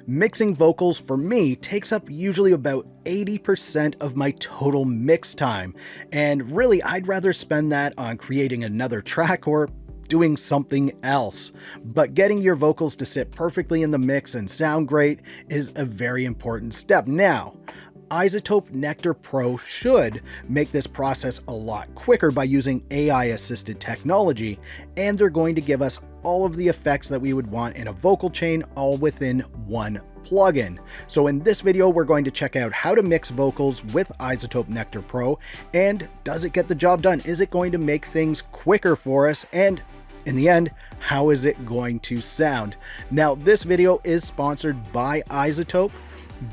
Mixing vocals for me takes up usually about 80% of my total mix time, and really I'd rather spend that on creating another track or doing something else. But getting your vocals to sit perfectly in the mix and sound great is a very important step. Now, iZotope Nectar Pro should make this process a lot quicker by using AI-assisted technology, and they're going to give us all of the effects that we would want in a vocal chain all within one plugin. So in this video, we're going to check out how to mix vocals with iZotope Nectar Pro, and does it get the job done? Is it going to make things quicker for us? And in the end, how is it going to sound? Now, this video is sponsored by iZotope,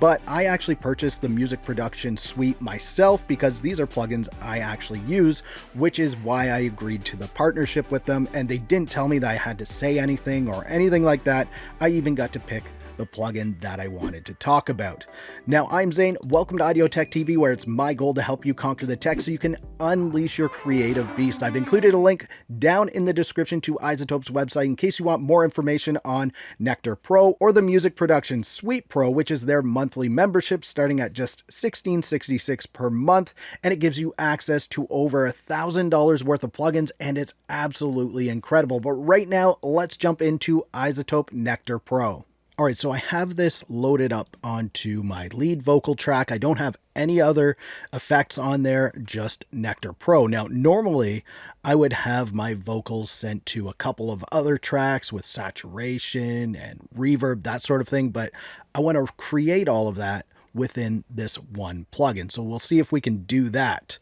but I actually purchased the music production suite myself because these are plugins I actually use, which is why I agreed to the partnership with them, and they didn't tell me that I had to say anything or anything like that. I even got to pick the plugin that I wanted to talk about. Now, I'm Zane. Welcome to Audio Tech TV, where it's my goal to help you conquer the tech so you can unleash your creative beast. I've included a link down in the description to iZotope's website in case you want more information on Nectar Pro or the Music Production Suite Pro, which is their monthly membership starting at just $16.66 per month, and it gives you access to over $1,000 worth of plugins, and it's absolutely incredible. But right now, let's jump into iZotope Nectar Pro. All right, so I have this loaded up onto my lead vocal track. I don't have any other effects on there, just Nectar Pro. Now, normally I would have my vocals sent to a couple of other tracks with saturation and reverb, that sort of thing, but I want to create all of that within this one plugin. So we'll see if we can do that.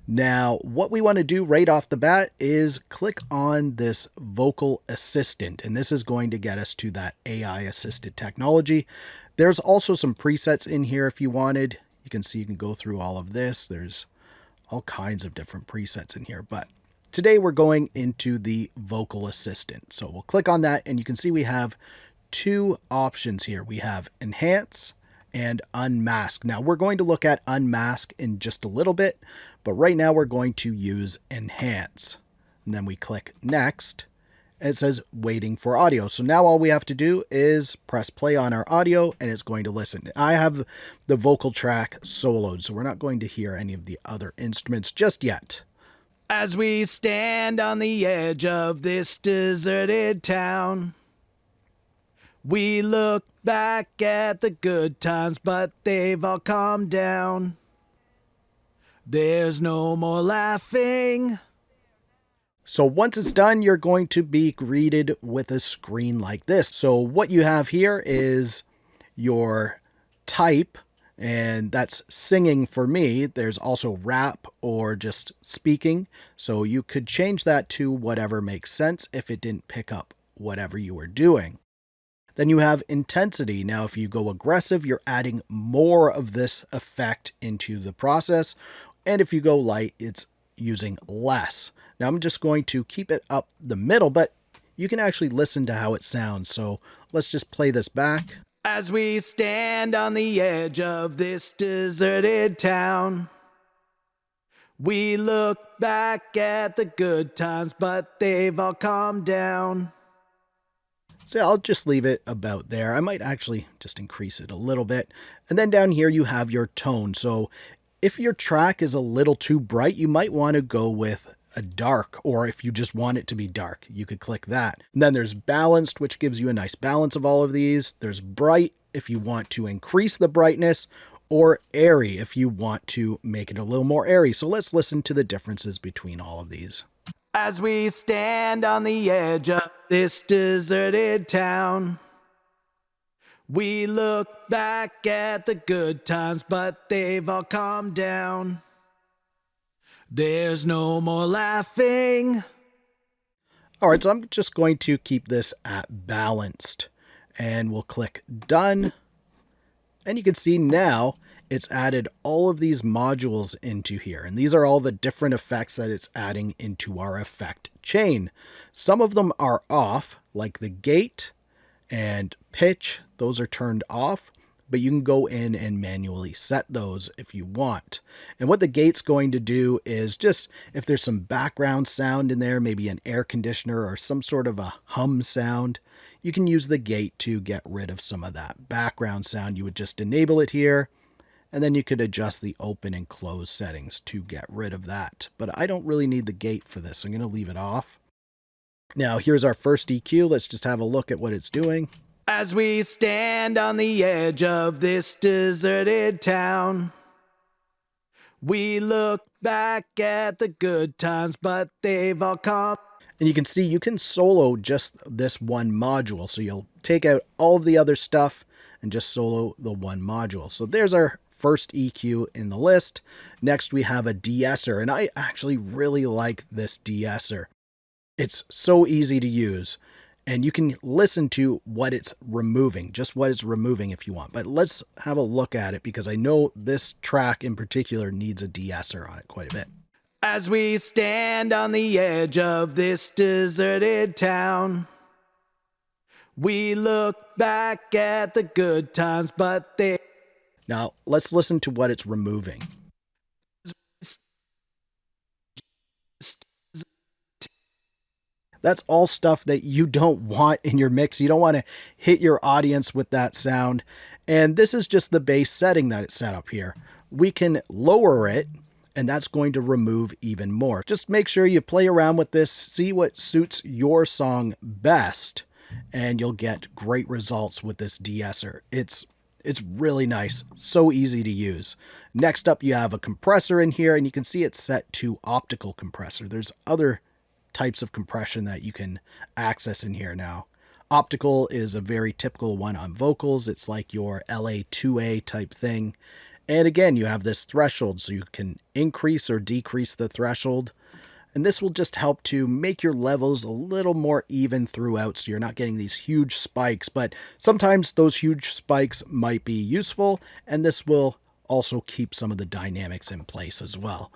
Now, what we want to do right off the bat is click on this vocal assistant, and this is going to get us to that AI assisted technology. There's also some presets in here if you wanted. You can see you can go through all of this. There's all kinds of different presets in here, but today we're going into the vocal assistant. So we'll click on that, and you can see we have two options here. We have enhance and unmask. Now we're going to look at unmask in just a little bit, but right now we're going to use enhance. And then we click next, and it says waiting for audio. So now all we have to do is press play on our audio, and it's going to listen. I have the vocal track soloed, so we're not going to hear any of the other instruments just yet. As we stand on the edge of this deserted town, we look back at the good times, but they've all calmed down. There's no more laughing. So once it's done, you're going to be greeted with a screen like this. So what you have here is your type, and that's singing for me. There's also rap or just speaking. So you could change that to whatever makes sense if it didn't pick up whatever you were doing. Then you have intensity. Now, if you go aggressive, you're adding more of this effect into the process. And if you go light, it's using less. Now, I'm just going to keep it up the middle, but you can actually listen to how it sounds. So let's just play this back. As we stand on the edge of this deserted town, we look back at the good times, but they've all calmed down. So I'll just leave it about there. I might actually just increase it a little bit. And then down here you have your tone. So if your track is a little too bright, you might want to go with a dark, or if you just want it to be dark, you could click that. And then there's balanced, which gives you a nice balance of all of these. There's bright if you want to increase the brightness, or airy if you want to make it a little more airy. So let's listen to the differences between all of these. As we stand on the edge of this deserted town, we look back at the good times, but they've all calmed down. There's no more laughing. All right, so I'm just going to keep this at balanced, and we'll click done. And you can see now it's added all of these modules into here. And these are all the different effects that it's adding into our effect chain. Some of them are off, like the gate and pitch. Those are turned off, but you can go in and manually set those if you want. And what the gate's going to do is just, if there's some background sound in there, maybe an air conditioner or some sort of a hum sound, you can use the gate to get rid of some of that background sound. You would just enable it here, and then you could adjust the open and close settings to get rid of that. But I don't really need the gate for this, so I'm going to leave it off. Now here's our first EQ. Let's just have a look at what it's doing. As we stand on the edge of this deserted town, we look back at the good times, but they've all come. And you can see you can solo just this one module. So you'll take out all of the other stuff and just solo the one module. So there's our first EQ in the list. Next we have a de-esser, and I actually really like this de-esser. It's so easy to use, and you can listen to what it's removing, just what it's removing if you want. But let's have a look at it, because I know this track in particular needs a de-esser on it quite a bit. As we stand on the edge of this deserted town, we look back at the good times, but they... Now, let's listen to what it's removing. That's all stuff that you don't want in your mix. You don't want to hit your audience with that sound. And this is just the base setting that it's set up here. We can lower it, and that's going to remove even more. Just make sure you play around with this, see what suits your song best, and you'll get great results with this de-esser. It's really nice, so easy to use. Next up, you have a compressor in here, and you can see it's set to optical compressor. There's other types of compression that you can access in here now. Optical is a very typical one on vocals. It's like your LA2A type thing. And again, you have this threshold, so you can increase or decrease the threshold. And this will just help to make your levels a little more even throughout, so you're not getting these huge spikes. But sometimes those huge spikes might be useful, and this will also keep some of the dynamics in place as well.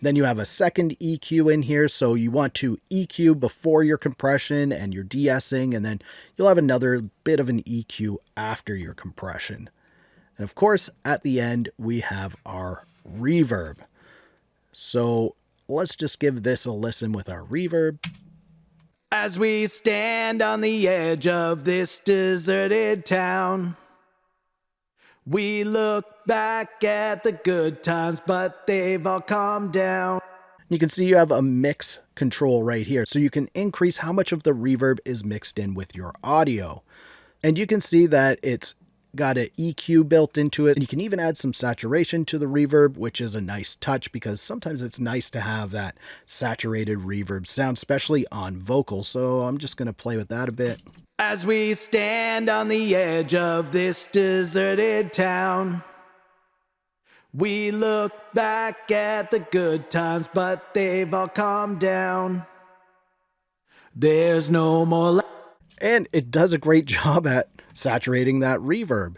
Then you have a second EQ in here, so you want to EQ before your compression and your de-essing, and then you'll have another bit of an EQ after your compression. And of course, at the end, we have our reverb. So let's just give this a listen with our reverb. As we stand on the edge of this deserted town, we look back at the good times, but they've all calmed down. You can see you have a mix control right here, so you can increase how much of the reverb is mixed in with your audio. And you can see that it's got an EQ built into it. And you can even add some saturation to the reverb, which is a nice touch, because sometimes it's nice to have that saturated reverb sound, especially on vocals. So I'm just going to play with that a bit. As we stand on the edge of this deserted town, we look back at the good times, but they've all calmed down. There's no more... And it does a great job at saturating that reverb.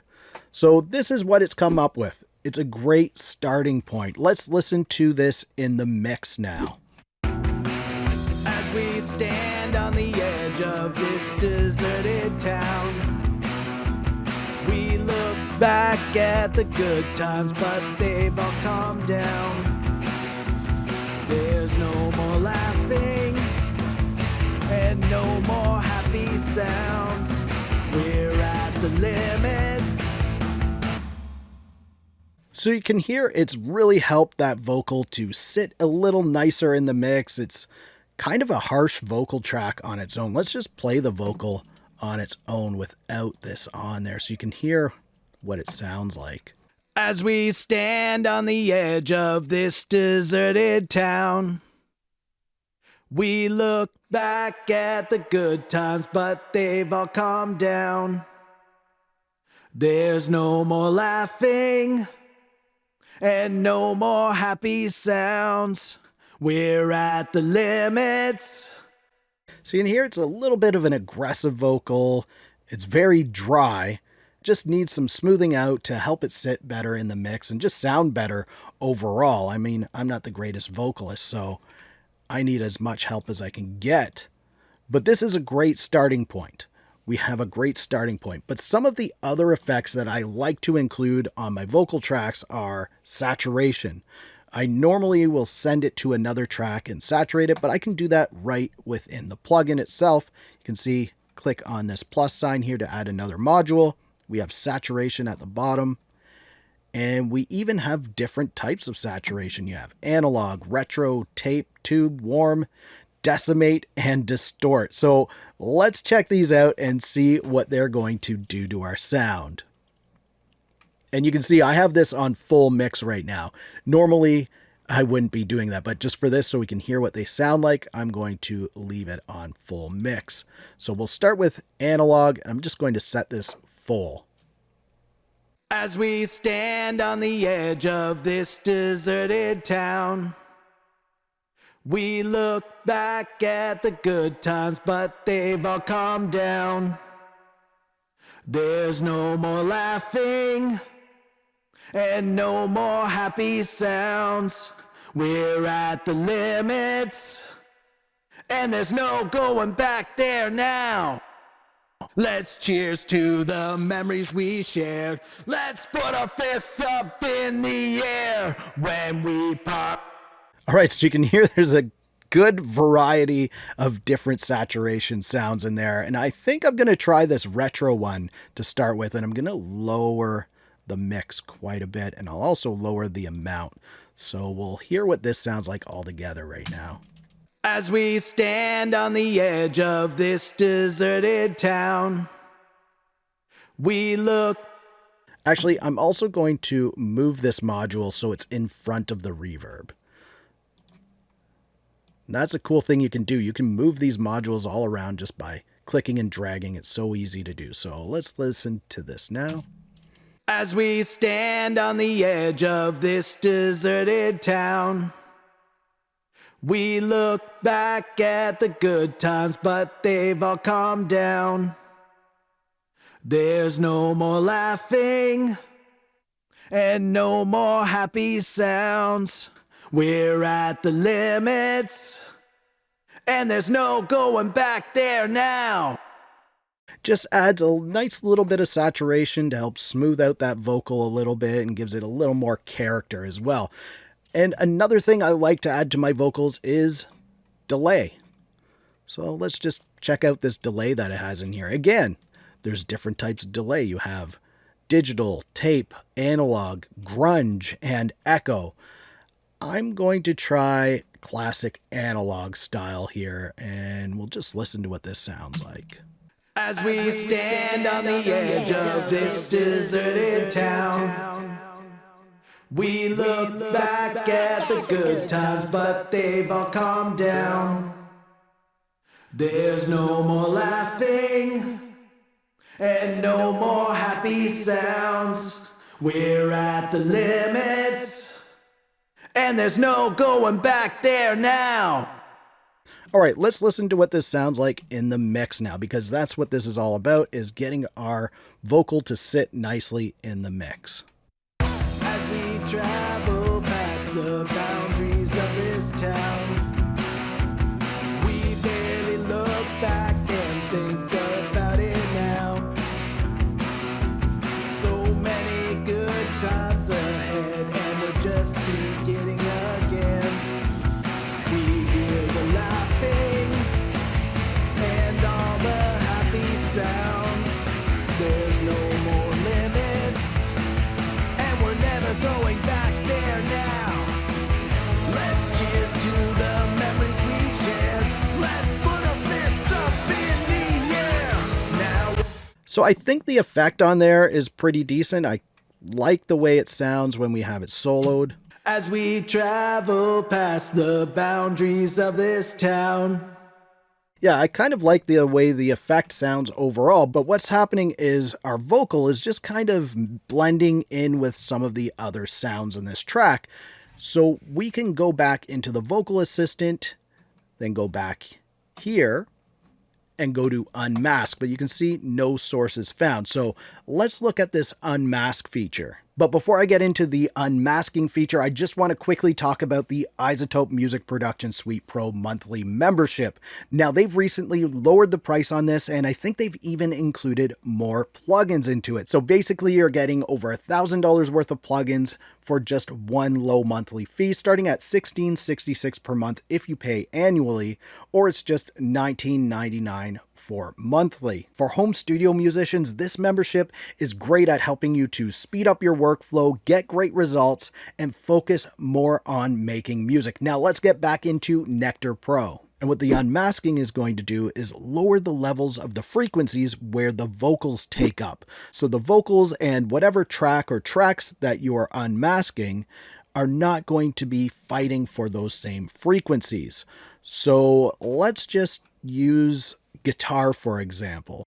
So this is what it's come up with. It's a great starting point. Let's listen to this in the mix now. As we stand on the edge of this deserted town, we look back at the good times, but they've all calmed down. There's no more laughing and no more happy sounds. We're at the limits. So you can hear it's really helped that vocal to sit a little nicer in the mix. It's kind of a harsh vocal track on its own. Let's just play the vocal on its own without this on there so you can hear what it sounds like. As we stand on the edge of this deserted town, we look back at the good times, but they've all calmed down. There's no more laughing and no more happy sounds. We're at the limits. So you can hear it's a little bit of an aggressive vocal. It's very dry. Just needs some smoothing out to help it sit better in the mix and just sound better overall. I mean, I'm not the greatest vocalist, so I need as much help as I can get. But this is a great starting point. we have a great starting point. But some of the other effects that I like to include on my vocal tracks are saturation. I normally will send it to another track and saturate it, but I can do that right within the plugin itself. You can see, click on this plus sign here to add another module. We have saturation at the bottom. And we even have different types of saturation. You have analog, retro, tape, tube, warm, decimate, and distort. So let's check these out and see what they're going to do to our sound. And you can see I have this on full mix right now. Normally, I wouldn't be doing that, but just for this, so we can hear what they sound like, I'm going to leave it on full mix. So we'll start with analog, and I'm just going to set this full. As we stand on the edge of this deserted town, we look back at the good times, but they've all calmed down. There's no more laughing and no more happy sounds. We're at the limits, and there's no going back there now. Let's cheers to the memories we shared. Let's put our fists up in the air when we part. All right, so you can hear there's a good variety of different saturation sounds in there. And I think I'm going to try this retro one to start with, and I'm going to lower the mix quite a bit, and I'll also lower the amount. So we'll hear what this sounds like all together right now. As we stand on the edge of this deserted town, we look. Actually, I'm also going to move this module so it's in front of the reverb. And that's a cool thing you can do. You can move these modules all around just by clicking and dragging. It's so easy to do. So let's listen to this now. As we stand on the edge of this deserted town, we look back at the good times, but they've all calmed down. There's no more laughing and no more happy sounds. We're at the limits, and there's no going back there now. Just adds a nice little bit of saturation to help smooth out that vocal a little bit and gives it a little more character as well. And another thing I like to add to my vocals is delay. So let's just check out this delay that it has in here. Again, there's different types of delay. You have digital, tape, analog, grunge, and echo. I'm going to try classic analog style here, and we'll just listen to what this sounds like. As we stand on the edge of this deserted town, we look back at the good times, but they've all calmed down. There's no more laughing and no more happy sounds. We're at the limits, and there's no going back there now. All right, let's listen to what this sounds like in the mix now, because that's what this is all about, is getting our vocal to sit nicely in the mix. As we travel past the boundaries of this town, we barely look back and think about it now. So many good times ahead, and we're just beginning again. We hear the laughing and all the happy sounds. There's no more limits, and we're never going back there now. Let's cheers to the memories we shared. Let's put our fists up in the air now. So I think the effect on there is pretty decent. I like the way it sounds when we have it soloed. As we travel past the boundaries of this town. Yeah, I kind of like the way the effect sounds overall, but what's happening is our vocal is just kind of blending in with some of the other sounds in this track. So we can go back into the vocal assistant, then go back here and go to unmask, but you can see no sources found. So let's look at this unmask feature. But before I get into the unmasking feature, I just want to quickly talk about the iZotope Music Production Suite Pro monthly membership. Now, they've recently lowered the price on this, and I think they've even included more plugins into it. So basically, you're getting over $1,000 worth of plugins for just one low monthly fee, starting at $16.66 per month if you pay annually, or it's just $19.99 for monthly. For home studio musicians, this membership is great at helping you to speed up your workflow, get great results, and focus more on making music. Now let's get back into Nectar Pro. And what the unmasking is going to do is lower the levels of the frequencies where the vocals take up. So the vocals and whatever track or tracks that you're unmasking are not going to be fighting for those same frequencies. So let's just use guitar, for example.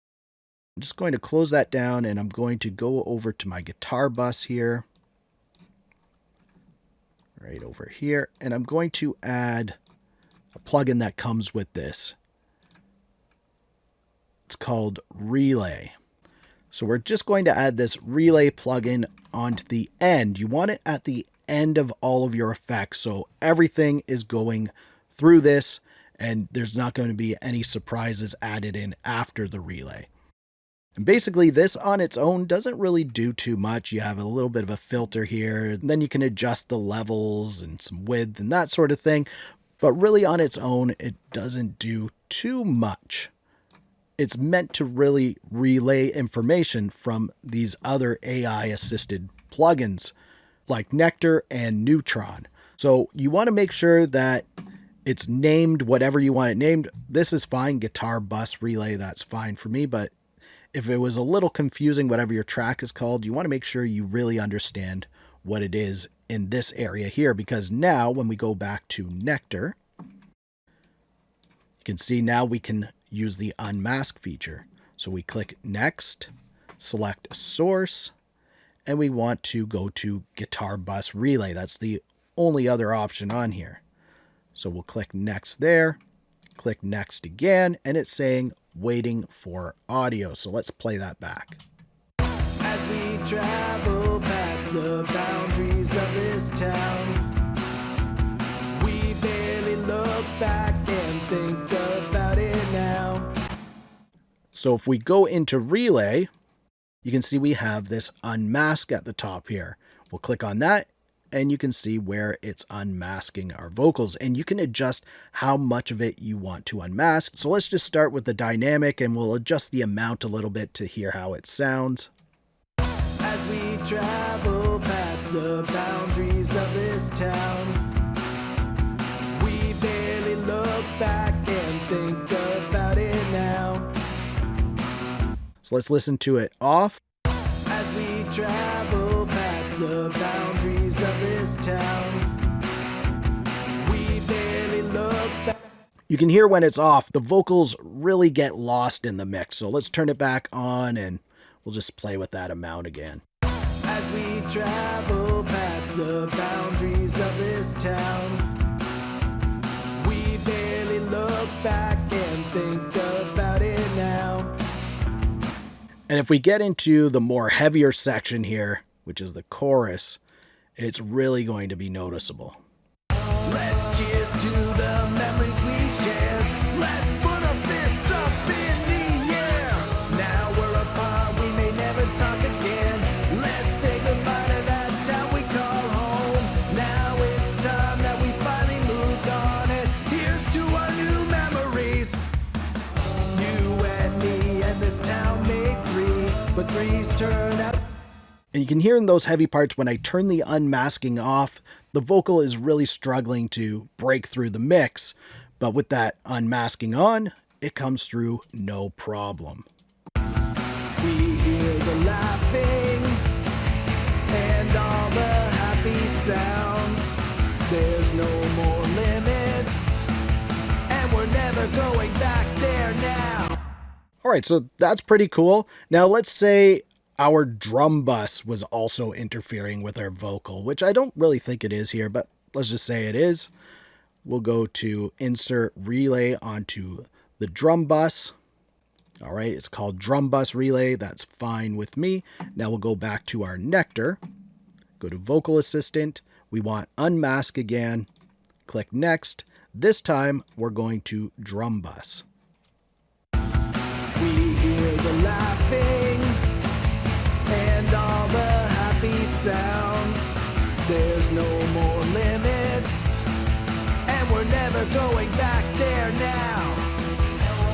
I'm just going to close that down, and I'm going to go over to my guitar bus here, right over here, and I'm going to add a plugin that comes with this. It's called Relay. So we're just going to add this Relay plugin onto the end. You want it at the end of all of your effects, so everything is going through this, and there's not going to be any surprises added in after the relay. And basically, this on its own doesn't really do too much. You have a little bit of a filter here, and then you can adjust the levels and some width and that sort of thing. But really on its own, it doesn't do too much. It's meant to really relay information from these other AI-assisted plugins like Nectar and Neutron. So you want to make sure that it's named whatever you want it named. This is fine, Guitar Bus Relay, that's fine for me. But if it was a little confusing, whatever your track is called, you want to make sure you really understand what it is in this area here, because now when we go back to Nectar, you can see now we can use the unmask feature. So we click next, select a source, and we want to go to Guitar Bus Relay. That's the only other option on here. So we'll click next there, click next again, and it's saying waiting for audio. So let's play that back. As we travel past the boundaries of this town, we barely look back and think about it now. So if we go into Relay, you can see we have this unmask at the top here. We'll click on that, and you can see where it's unmasking our vocals, and you can adjust how much of it you want to unmask. So let's just start with the dynamic, and we'll adjust the amount a little bit to hear how it sounds. As we travel past the boundaries of this town, we barely look back and think about it now. So let's listen to it off. As we travel past the boundaries of this town, we barely look back. You can hear when it's off, the vocals really get lost in the mix. So let's turn it back on, and we'll just play with that amount again. As we travel past the boundaries of this town, we barely look back and think about it now. And if we get into the more heavier section here, which is the chorus, it's really going to be noticeable. Let's cheers to the memories we shared. Let's put our fists up in the air. Now we're apart, we may never talk again. Let's say goodbye to that town we call home. Now it's time that we finally moved on, and here's to our new memories. You and me and this town make three, but threes turn out. And you can hear in those heavy parts when I turn the unmasking off, the vocal is really struggling to break through the mix. But with that unmasking on, it comes through no problem. We hear the laughing and all the happy sounds. There's no more limits, and we're never going back there now. All right, so that's pretty cool. Now let's say our drum bus was also interfering with our vocal, which I don't really think it is here, but let's just say it is. We'll go to insert relay onto the drum bus. All right, it's called Drum Bus Relay. That's fine with me. Now we'll go back to our Nectar. go to Vocal Assistant. We want Unmask again. Click Next. This time, we're going to Drum Bus. We hear the laughing and all the happy sounds. There's no more limits, and we're never going back there now.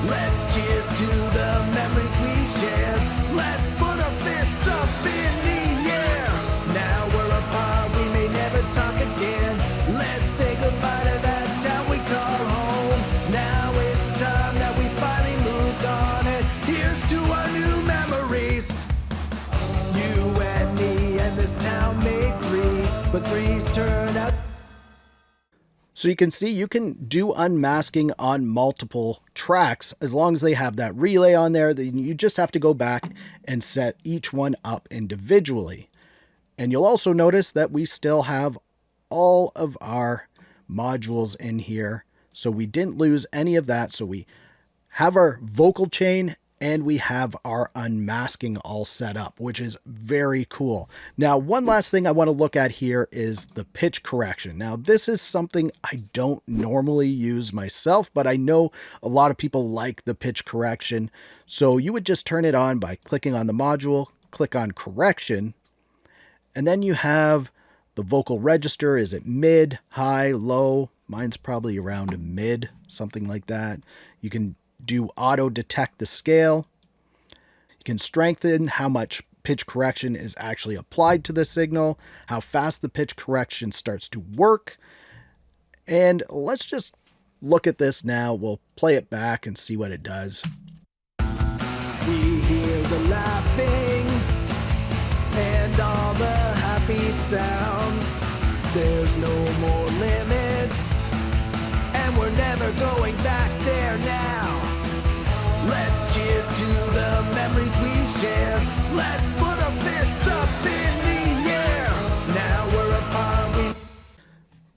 Let's cheers to the memories we shared. Let's put our fists up in the air. Now we're apart, we may never talk again. Let's say goodbye to that town we call home. Now it's time that we finally moved on, and here's to our new memories. You and me and this town made three, but threes turn out. So you can see you can do unmasking on multiple tracks as long as they have that relay on there. Then you just have to go back and set each one up individually. And you'll also notice that we still have all of our modules in here. So we didn't lose any of that. So we have our vocal chain and we have our unmasking all set up, which is very cool. Now, one last thing I want to look at here is the pitch correction. Now, this is something I don't normally use myself, but I know a lot of people like the pitch correction. So you would just turn it on by clicking on the module, click on correction, and then you have the vocal register. Is it mid, high, low? Mine's probably around mid, something like that. You can do auto detect the scale. You can strengthen how much pitch correction is actually applied to the signal, how fast the pitch correction starts to work. And let's just look at this now. We'll play it back and see what it does. We hear the laughing and all the happy sounds. There's no more limits, and we're never going back there now. Let's cheers to the memories we share. Let's put our fists up in the air. Now we're apart.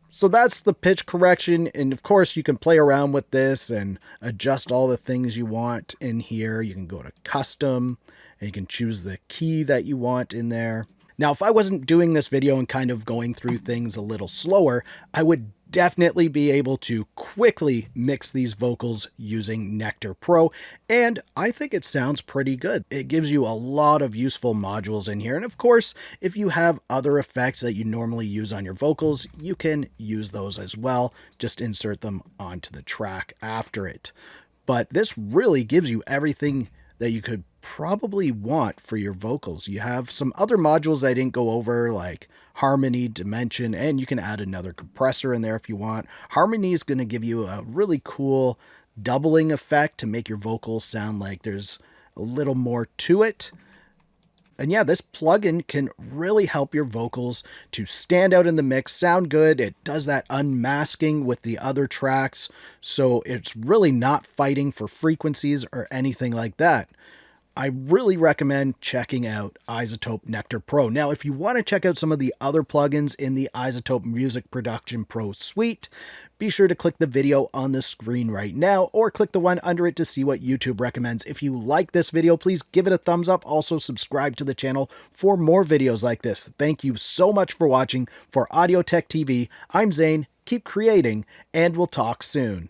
So that's the pitch correction. And of course you can play around with this and adjust all the things you want in here. You can go to custom and you can choose the key that you want in there. Now, if I wasn't doing this video and kind of going through things a little slower, I would definitely be able to quickly mix these vocals using Nectar Pro, and I think it sounds pretty good. It gives you a lot of useful modules in here, and of course, if you have other effects that you normally use on your vocals, you can use those as well. Just insert them onto the track after it. But this really gives you everything that you could probably want for your vocals. You have some other modules I didn't go over, like harmony, dimension, and you can add another compressor in there if you want. Harmony is going to give you a really cool doubling effect to make your vocals sound like there's a little more to it. And yeah, this plugin can really help your vocals to stand out in the mix, sound good. It does that unmasking with the other tracks, so it's really not fighting for frequencies or anything like that. I really recommend checking out iZotope Nectar Pro. Now, if you want to check out some of the other plugins in the iZotope Music Production Pro suite, be sure to click the video on the screen right now or click the one under it to see what YouTube recommends. If you like this video, please give it a thumbs up. Also, subscribe to the channel for more videos like this. Thank you so much for watching. For Audio Tech TV, I'm Zane. Keep creating, and we'll talk soon.